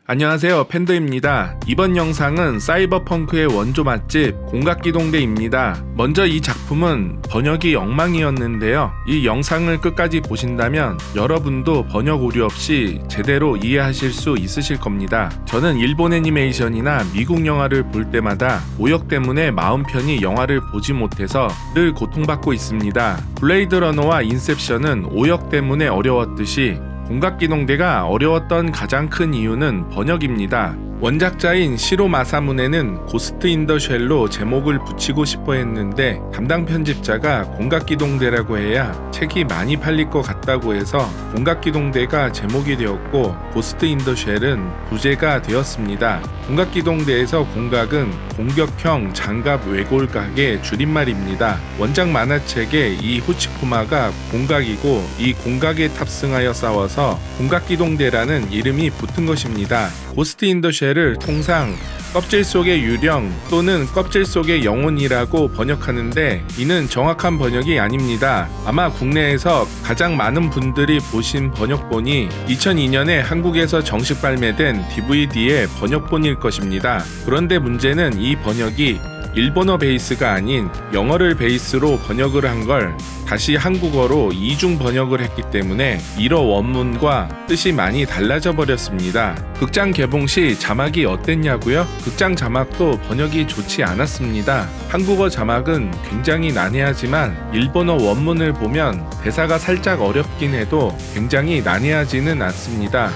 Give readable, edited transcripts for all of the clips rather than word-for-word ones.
안녕하세요, 팬더입니다. 이번 영상은 사이버펑크의 원조 맛집 공각기동대입니다. 먼저 이 작품은 번역이 엉망이었는데요. 이 영상을 끝까지 보신다면 여러분도 번역 오류 없이 제대로 이해하실 수 있으실 겁니다. 저는 일본 애니메이션이나 미국 영화를 볼 때마다 오역 때문에 마음 편히 영화를 보지 못해서 늘 고통받고 있습니다. 블레이드 러너와 인셉션은 오역 때문에 어려웠듯이 공각기동대가 어려웠던 가장 큰 이유는 번역입니다. 원작자인 시로 마사무네는 고스트 인 더 쉘로 제목을 붙이고 싶어 했는데 담당 편집자가 공각기동대라고 해야 책이 많이 팔릴 것 같다고 해서 공각기동대가 제목이 되었고 고스트 인 더 쉘은 부제가 되었습니다. 공각기동대에서 공각은 공격형 장갑 외골각의 줄임말입니다. 원작 만화책에 이 후치쿠마가 공각이고 이 공각에 탑승하여 싸워서 공각기동대라는 이름이 붙은 것입니다. 고스트 인 더 쉘을 통상 껍질 속의 유령 또는 껍질 속의 영혼이라고 번역하는데 이는 정확한 번역이 아닙니다. 아마 국내에서 가장 많은 분들이 보신 번역본이 2002년에 한국에서 정식 발매된 DVD의 번역본일 것입니다. 그런데 문제는 이 번역이 일본어 베이스가 아닌 영어를 베이스로 번역을 한 걸 다시 한국어로 이중 번역을 했기 때문에 일어 원문과 뜻이 많이 달라져 버렸습니다. 극장 개봉 시 자막이 어땠냐고요? 극장 자막도 번역이 좋지 않았습니다. 한국어 자막은 굉장히 난해하지만 일본어 원문을 보면 대사가 살짝 어렵긴 해도 굉장히 난해하지는 않습니다.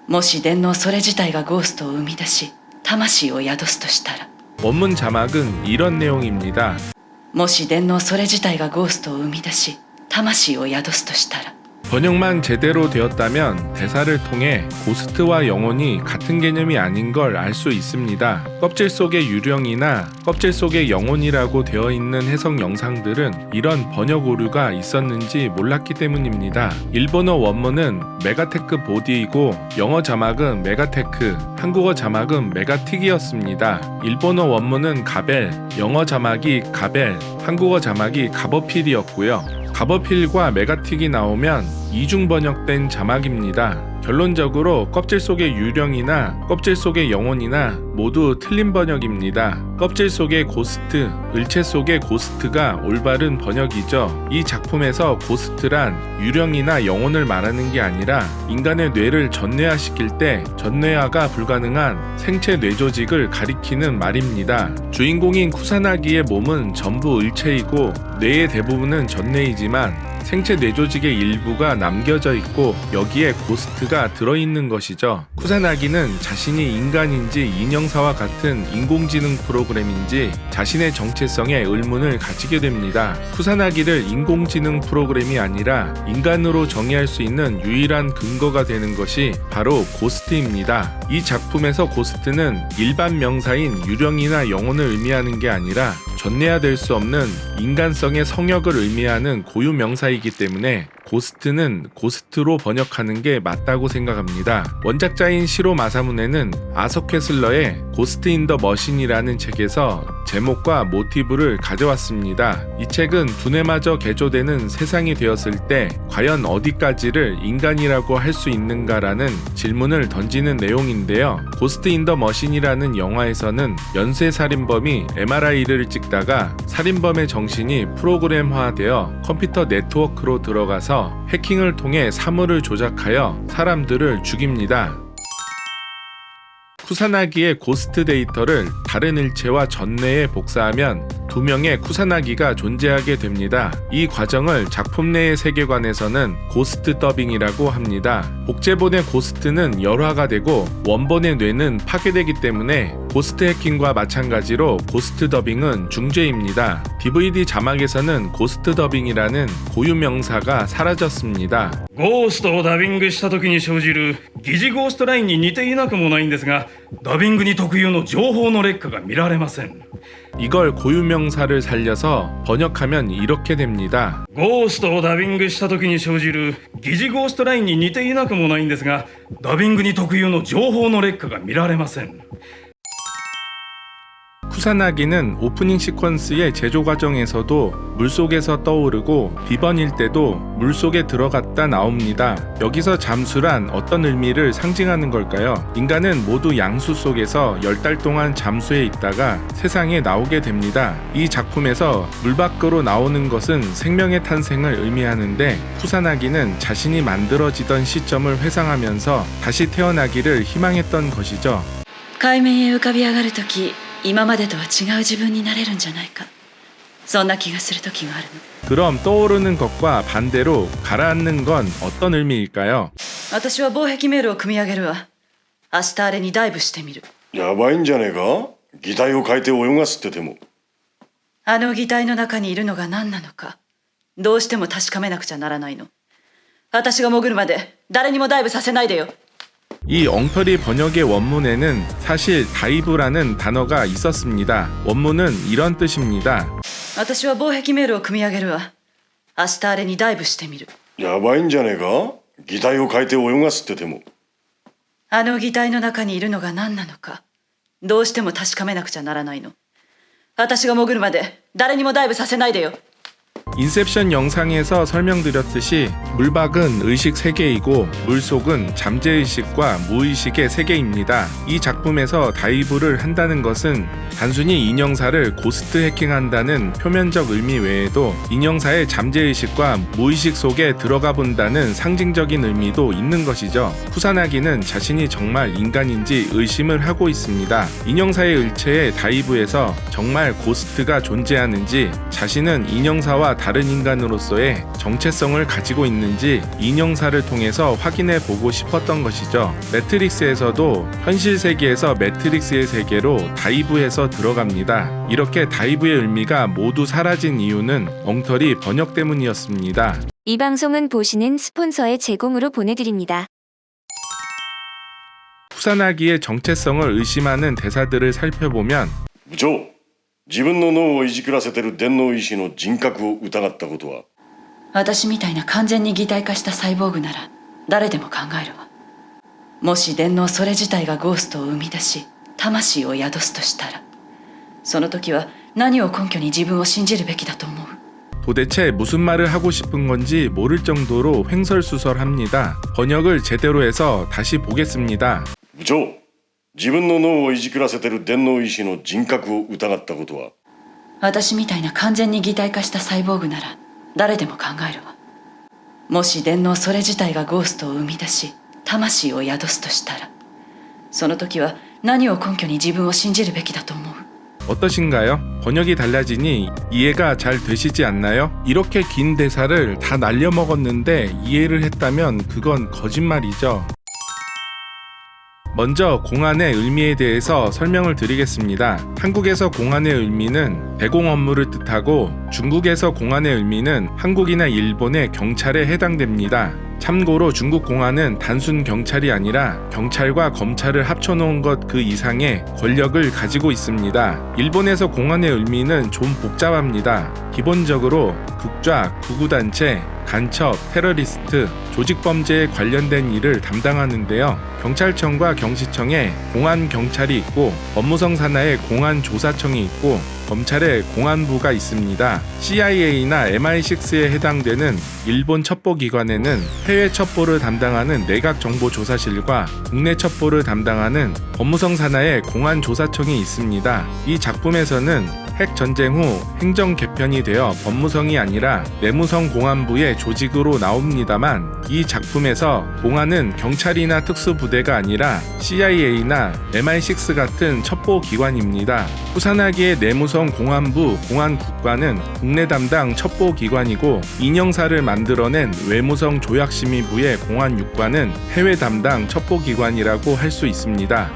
もし電脳それ自体がゴーストを生み出し魂を宿すとしたら 원문 자막은 이런 내용입니다. もし電脳それ自体がゴーストを生み出し魂を宿すとしたら 번역만 제대로 되었다면 대사를 통해 고스트와 영혼이 같은 개념이 아닌 걸 알 수 있습니다. 껍질 속의 유령이나 껍질 속의 영혼이라고 되어 있는 해석 영상들은 이런 번역 오류가 있었는지 몰랐기 때문입니다. 일본어 원문은 메가테크 보디이고 영어 자막은 메가테크, 한국어 자막은 메가틱이었습니다. 일본어 원문은 가벨, 영어 자막이 가벨, 한국어 자막이 가버필이었고요. 가버필과 메가틱이 나오면 이중 번역된 자막입니다. 결론적으로 껍질 속의 유령이나 껍질 속의 영혼이나 모두 틀린 번역입니다. 껍질 속의 고스트, 을체 속의 고스트가 올바른 번역이죠. 이 작품에서 고스트란 유령이나 영혼을 말하는 게 아니라 인간의 뇌를 전뇌화시킬 때 전뇌화가 불가능한 생체 뇌조직을 가리키는 말입니다. 주인공인 쿠사나기의 몸은 전부 을체이고 뇌의 대부분은 전뇌이지만 생체 뇌조직의 일부가 남겨져 있고 여기에 고스트가 들어있는 것이죠. 쿠사나기는 자신이 인간인지 인형사와 같은 인공지능 프로그램인지 자신의 정체성에 의문을 가지게 됩니다. 쿠사나기를 인공지능 프로그램이 아니라 인간으로 정의할 수 있는 유일한 근거가 되는 것이 바로 고스트입니다. 이 작품에서 고스트는 일반 명사인 유령이나 영혼을 의미하는 게 아니라 전뇌화될 수 없는 인간성의 성역을 의미하는 고유 명사이기 때문에 고스트는 고스트로 번역하는 게 맞다고 생각합니다. 원작자인 시로 마사무네는 아서 캐슬러의 고스트 인 더 머신이라는 책에서 제목과 모티브를 가져왔습니다. 이 책은 두뇌마저 개조되는 세상이 되었을 때 과연 어디까지를 인간이라고 할 수 있는가라는 질문을 던지는 내용인데요. 고스트 인 더 머신이라는 영화에서는 연쇄살인범이 MRI를 찍다가 살인범의 정신이 프로그램화되어 컴퓨터 네트워크로 들어가서 해킹을 통해 사물을 조작하여 사람들을 죽입니다. 쿠사나기의 고스트 데이터를 다른 일체와 전뇌에 복사하면 두 명의 쿠사나기가 존재하게 됩니다. 이 과정을 작품 내의 세계관에서는 고스트 더빙이라고 합니다. 복제본의 고스트는 열화가 되고 원본의 뇌는 파괴되기 때문에 고스트 해킹과 마찬가지로 고스트 더빙은 중죄입니다. DVD 자막에서는 고스트 더빙이라는 고유 명사가 사라졌습니다. ゴーストをダビングした時に生じる疑似ゴーストラインに似ていなくもないんですが、ダビングに特有の情報の劣化が見られません。 이걸 고유 명사를 살려서 번역하면 이렇게 됩니다. ゴーストをダビングした時に生じる疑似ゴーストラインに似ていなくもないんですが、ダビングに特有の情報の劣化が見られません。 푸사나기는 오프닝 시퀀스의 제조 과정에서도 물속에서 떠오르고 비번일 때도 물속에 들어갔다 나옵니다. 여기서 잠수란 어떤 의미를 상징하는 걸까요? 인간은 모두 양수 속에서 10달 동안 잠수해 있다가 세상에 나오게 됩니다. 이 작품에서 물 밖으로 나오는 것은 생명의 탄생을 의미하는데 푸사나기는 자신이 만들어지던 시점을 회상하면서 다시 태어나기를 희망했던 것이죠. 海面へ浮かび上がるとき今までとは違う自分になれるんじゃないかそんな気がする時があるの 그럼 떠오르는 것과 반대로 가라앉는 건 어떤 의미일까요? 私は防壁メールを組み上げるわ明日あれにダイブしてみるやばいんじゃねえか擬態を変えて泳がすってても。あの擬態の中にいるのが何なのかどうしても確かめなくちゃならないの私が潜るまで誰にもダイブさせないでよ 이 엉터리 번역의 원문에는 사실 다이브라는 단어가 있었습니다. 원문은 이런 뜻입니다. 私は防壁メールを組み上げるわ明日あれにダイブしてみるやばいんじゃねえか擬態を変えて泳がすってても。あの擬態の中にいるのが何なのかどうしても確かめなくちゃならないの私が潜るまで誰にもダイブさせないでよ 인셉션 영상에서 설명드렸듯이 물박은 의식 세계이고 물속은 잠재의식과 무의식의 세계입니다. 이 작품에서 다이브를 한다는 것은 단순히 인형사를 고스트 해킹한다는 표면적 의미 외에도 인형사의 잠재의식과 무의식 속에 들어가 본다는 상징적인 의미도 있는 것이죠. 푸사나기는 자신이 정말 인간인지 의심을 하고 있습니다. 인형사의 일체의 다이브에서 정말 고스트가 존재하는지 자신은 인형사와 다른 인간으로서의 정체성을 가지고 있는지 인형사를 통해서 확인해 보고 싶었던 것이죠. 매트릭스에서도 현실 세계에서 매트릭스의 세계로 다이브해서 들어갑니다. 이렇게 다이브의 의미가 모두 사라진 이유는 엉터리 번역 때문이었습니다. 이 방송은 보시는 스폰서의 제공으로 보내드립니다. 푸사나기의 정체성을 의심하는 대사들을 살펴보면 部長、自分の脳をいじくらせてる電脳医師の人格を疑ったことは。私みたいな完全に擬態化したサイボーグなら誰でも考えるわもし電脳それ自体がゴーストを生み出し魂を宿すとしたらその時は何を根拠に自分を信じるべきだと思う 도대체 무슨 말을 하고 싶은 건지 모를 정도로 횡설수설합니다. 번역을 제대로 해서 다시 보겠습니다. 部長、自分の脳をいじくらせてる電脳医師の人格を疑ったことは。私みたいな完全に擬態化したサイボーグなら誰でも考えるわもし電脳それ自体がゴーストを生み出し魂を宿すとしたらその時は何を根拠に自分を信じるべきだと思う 어떠신가요? 번역이 달라지니 이해가 잘 되시지 않나요? 이렇게 긴 대사를 다 날려먹었는데 이해를 했다면 그건 거짓말이죠. 먼저 공안의 의미에 대해서 설명을 드리겠습니다. 한국에서 공안의 의미는 대공 업무를 뜻하고 중국에서 공안의 의미는 한국이나 일본의 경찰에 해당됩니다. 참고로 중국 공안은 단순 경찰이 아니라 경찰과 검찰을 합쳐놓은 것 그 이상의 권력을 가지고 있습니다. 일본에서 공안의 의미는 좀 복잡합니다. 기본적으로 국좌, 구구단체, 간첩, 테러리스트, 조직범죄에 관련된 일을 담당하는데요. 경찰청과 경시청에 공안경찰이 있고 법무성 산하에 공안조사청이 있고 검찰에 공안부가 있습니다. CIA나 MI6에 해당되는 일본 첩보기관에는 해외 첩보를 담당하는 내각정보조사실과 국내 첩보를 담당하는 법무성 산하의 공안조사청이 있습니다. 이 작품에서는 핵 전쟁 후 행정 개편이 되어 법무성이 아니라 내무성 공안부의 조직으로 나옵니다만 이 작품에서 공안은 경찰이나 특수부대가 아니라 CIA나 MI6 같은 첩보기관입니다. 푸사나기의 내무성 공안부 공안국관은 국내 담당 첩보기관이고 인형사를 만들어낸 외무성 조약심의부의 공안육관은 해외 담당 첩보기관이라고 할 수 있습니다.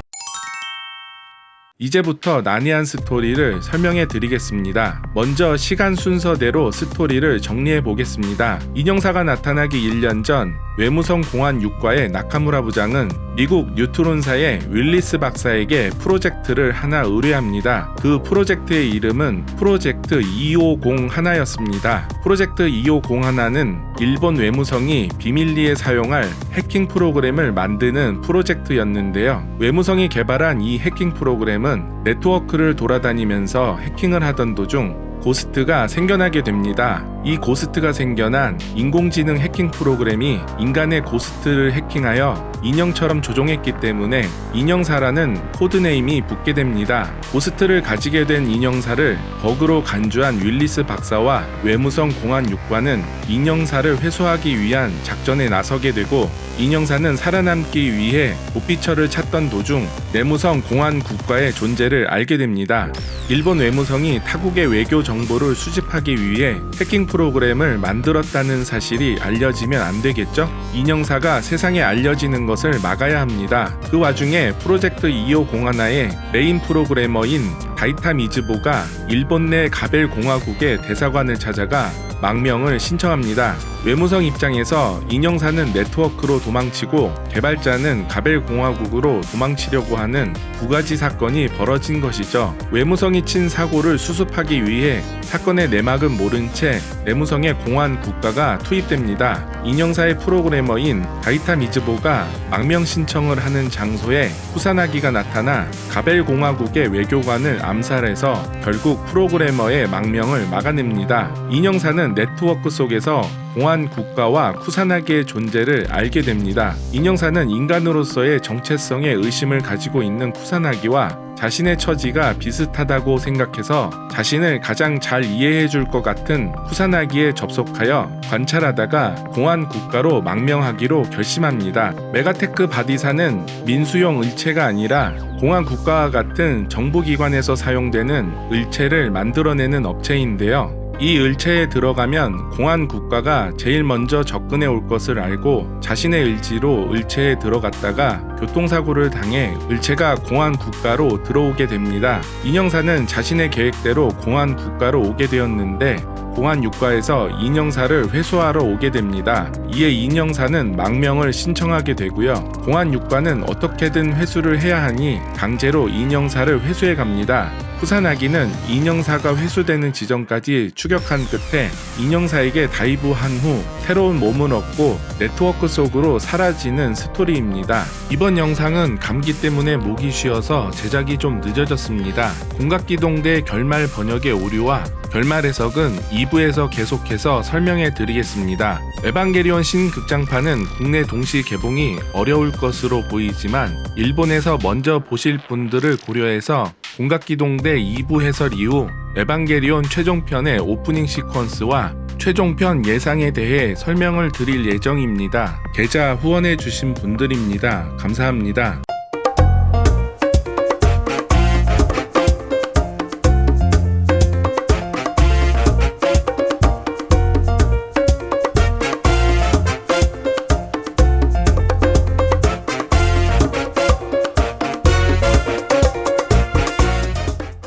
이제부터 난해한 스토리를 설명해 드리겠습니다. 먼저 시간 순서대로 스토리를 정리해 보겠습니다. 인형사가 나타나기 1년 전 외무성 공안 6과의 나카무라 부장은 미국 뉴트론사의 윌리스 박사에게 프로젝트를 하나 의뢰합니다. 그 프로젝트의 이름은 프로젝트 2501였습니다. 프로젝트 2501는 일본 외무성이 비밀리에 사용할 해킹 프로그램을 만드는 프로젝트였는데요. 외무성이 개발한 이 해킹 프로그램은 네트워크를 돌아다니면서 해킹을 하던 도중 고스트가 생겨나게 됩니다. 이 고스트가 생겨난 인공지능 해킹 프로그램이 인간의 고스트를 해킹하여 인형처럼 조종했기 때문에 인형사라는 코드네임이 붙게 됩니다. 고스트를 가지게 된 인형사를 버그로 간주한 윌리스 박사와 외무성 공안 6과는 인형사를 회수하기 위한 작전에 나서게 되고 인형사는 살아남기 위해 도피처를 찾던 도중 내무성 공안 국가의 존재를 알게 됩니다. 일본 외무성이 타국의 외교 정보를 수집하기 위해 해킹 프로그램을 만들었다는 사실이 알려지면 안 되겠죠? 인형사가 세상에 알려지는 것을 막아야 합니다. 그 와중에 프로젝트 2501의 메인 프로그래머인 다이타 미즈보가 일본 내 가벨 공화국의 대사관을 찾아가 망명을 신청합니다. 외무성 입장에서 인형사는 네트워크로 도망치고 개발자는 가벨 공화국으로 도망치려고 하는 두 가지 사건이 벌어진 것이죠. 외무성이 친 사고를 수습하기 위해 사건의 내막은 모른 채 내무성의 공안 국가가 투입됩니다. 인형사의 프로그래머인 다이타 미즈보가 망명 신청을 하는 장소에 후사나기가 나타나 가벨 공화국의 외교관을 암살해서 결국 프로그래머의 망명을 막아냅니다. 인형사는 네트워크 속에서 공안 국가와 쿠사나기의 존재를 알게 됩니다. 인형사는 인간으로서의 정체성에 의심을 가지고 있는 쿠사나기와 자신의 처지가 비슷하다고 생각해서 자신을 가장 잘 이해해 줄 것 같은 쿠사나기에 접속하여 관찰하다가 공안 국가로 망명하기로 결심합니다. 메가테크 바디사는 민수용 의체가 아니라 공안 국가와 같은 정부기관에서 사용되는 의체를 만들어내는 업체인데요. 이 을체에 들어가면 공안 국가가 제일 먼저 접근해 올 것을 알고 자신의 의지로 을체에 들어갔다가 교통사고를 당해 을체가 공안 국가로 들어오게 됩니다. 인형사는 자신의 계획대로 공안 국가로 오게 되었는데 공안 6과에서 인형사를 회수하러 오게 됩니다. 이에 인형사는 망명을 신청하게 되고요. 공안 6과는 어떻게든 회수를 해야 하니 강제로 인형사를 회수해 갑니다. 후사나기는 인형사가 회수되는 지점까지 추격한 끝에 인형사에게 다이브한 후 새로운 몸을 얻고 네트워크 속으로 사라지는 스토리입니다. 이번 영상은 감기 때문에 목이 쉬어서 제작이 좀 늦어졌습니다. 공각기동대 결말 번역의 오류와 결말 해석은 2부에서 계속해서 설명해 드리겠습니다. 에반게리온 신극장판은 국내 동시 개봉이 어려울 것으로 보이지만 일본에서 먼저 보실 분들을 고려해서 공각기동대 2부 해설 이후 에반게리온 최종편의 오프닝 시퀀스와 최종편 예상에 대해 설명을 드릴 예정입니다. 계좌 후원해 주신 분들입니다. 감사합니다.